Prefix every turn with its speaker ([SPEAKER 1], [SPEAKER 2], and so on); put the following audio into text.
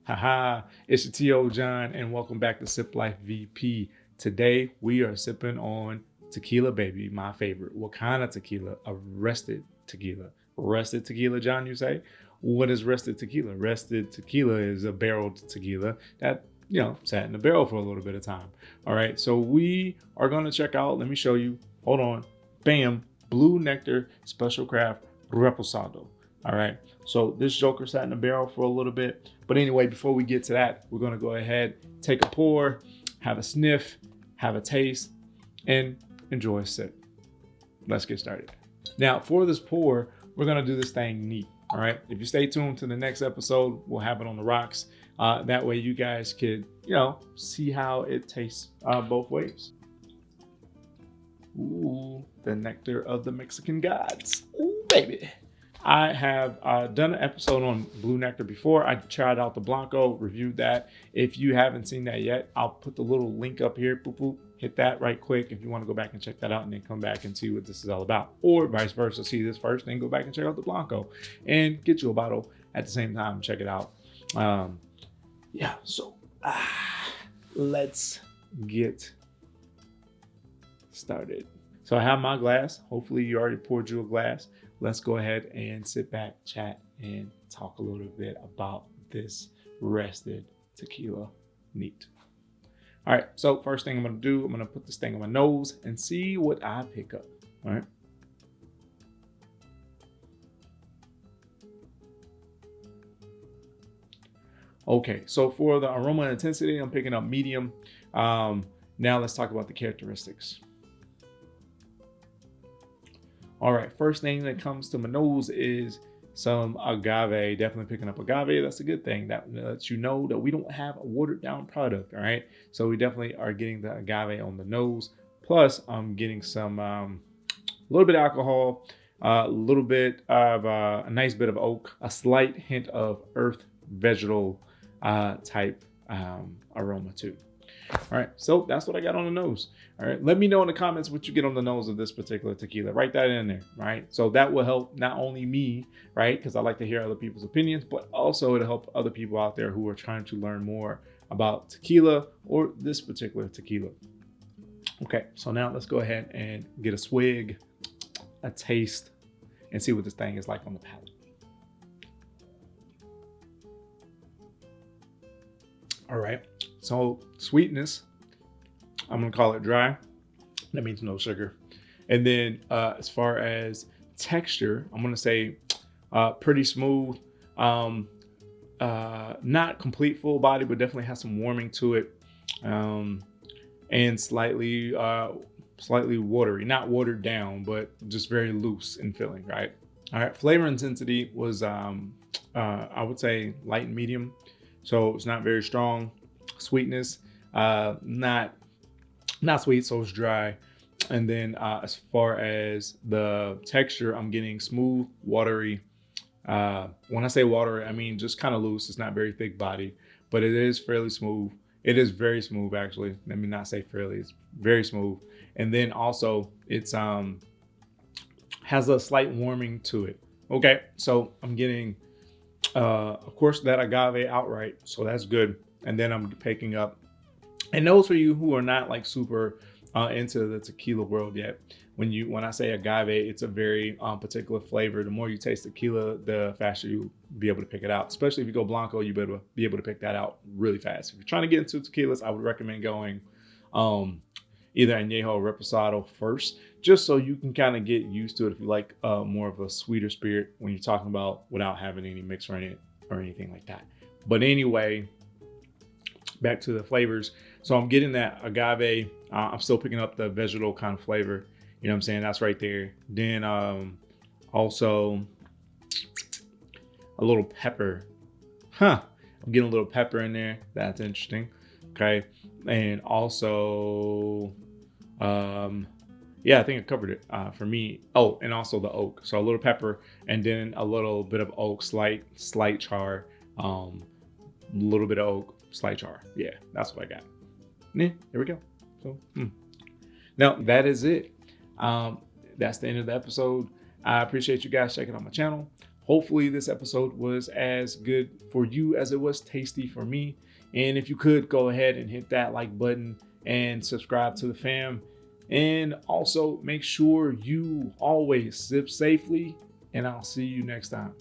[SPEAKER 1] Haha, it's your T.O. John, and welcome back to Siplife VP. Today, we are sipping on tequila, baby, my favorite. What kind of tequila? A rested tequila. Rested tequila, John, you say? What is rested tequila? Rested tequila is a barreled tequila that, sat in the barrel for a little bit of time. All right, so we are going to check out, let me show you. Hold on. Bam, Bluenectar Special Craft Reposado. All right, so this joker sat in the barrel for a little bit. But anyway, before we get to that, we're gonna go ahead, take a pour, have a sniff, have a taste, and enjoy a sip. Let's get started. Now, for this pour, we're gonna do this thing neat, all right? If you stay tuned to the next episode, we'll have it on the rocks. That way you guys could, see how it tastes both ways. Ooh, the nectar of the Mexican gods. Ooh, baby. I have done an episode on Bluenectar before. I tried out the Blanco, reviewed that. If you haven't seen that yet, I'll put the little link up here. Boop, boop. Hit that right quick if you want to go back and check that out and then come back and see what this is all about. Or vice versa, see this first, then go back and check out the Blanco and get you a bottle at the same time. Check it out. So let's get started. So I have my glass. Hopefully you already poured you a glass. Let's go ahead and sit back, chat, and talk a little bit about this rested tequila neat. All right, so first thing I'm gonna do, I'm gonna put this thing on my nose and see what I pick up, all right? Okay, so for the aroma and intensity, I'm picking up medium. Now let's talk about the characteristics. All right, first thing that comes to my nose is some agave. Definitely picking up agave. That's a good thing. That lets you know that we don't have a watered down product. All right, so we definitely are getting the agave on the nose. Plus, I'm getting some a little bit of alcohol, a little bit of a nice bit of oak, a slight hint of earth vegetal type aroma too. All right, so that's what I got on the nose. All right, let me know in the comments what you get on the nose of this particular tequila. Write that in there, right? So that will help not only me, right? Because I like to hear other people's opinions, but also it'll help other people out there who are trying to learn more about tequila or this particular tequila. Okay, so now let's go ahead and get a swig, a taste, and see what this thing is like on the palate. All right, so sweetness, I'm gonna call it dry. That means no sugar. And then as far as texture, I'm gonna say pretty smooth. Not complete full body, but definitely has some warming to it. And slightly watery, not watered down, but just very loose in feeling, right? All right, flavor intensity was, I would say light and medium. So it's not very strong. Sweetness, not sweet, so it's dry. And then as far as the texture, I'm getting smooth, watery. When I say watery, I mean just kind of loose. It's not very thick body, but it is fairly smooth. It is very smooth, actually. Let me not say fairly. It's very smooth. And then also it's has a slight warming to it. Okay, so I'm getting of course that agave outright, so that's good. And then I'm picking up, and those for you who are not like super into the tequila world yet, when I say agave, it's a very particular flavor. The more you taste tequila, the faster you'll be able to pick it out. Especially if you go Blanco, you better be able to pick that out really fast. If you're trying to get into tequilas, I would recommend going either Añejo or Reposado first, just so you can kind of get used to it if you like more of a sweeter spirit when you're talking about without having any mixer in it or anything like that. But anyway, back to the flavors. So I'm getting that agave. I'm still picking up the vegetal kind of flavor. You know what I'm saying? That's right there. Then also a little pepper. I'm getting a little pepper in there. That's interesting. Okay. And also, I think I covered it for me. Oh, and also the oak. So a little pepper and then a little bit of oak, slight char, a little bit of oak, slight char. Yeah, that's what I got. Yeah, there we go. So now that is it. That's the end of the episode. I appreciate you guys checking out my channel. Hopefully this episode was as good for you as it was tasty for me. And if you could, go ahead and hit that like button and subscribe to the fam. And also make sure you always sip safely, and I'll see you next time.